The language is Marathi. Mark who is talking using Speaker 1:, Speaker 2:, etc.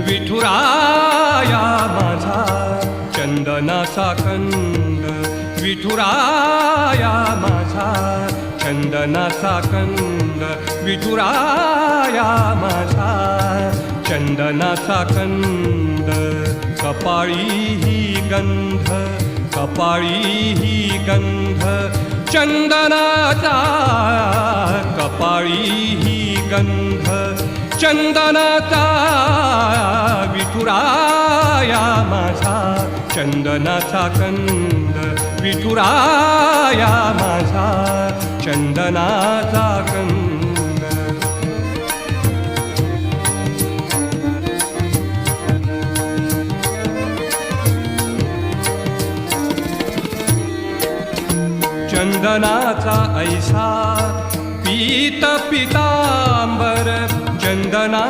Speaker 1: विठुराया माझा चंदनाचा कंद, विठुराया माझा चंदनाचा कंद, विठुराया माझा चंदनाचा कंद. कपाळी ही गंध, कपाळी ही गंध चंदनाचा, कपाळी ही गंध चंदनाचा. विठुराया माझा चंदनाचा कंद, विठुराया माझा चंदनाचा कंद. चंदनाचा ऐसा पीत पितांबर, चंदना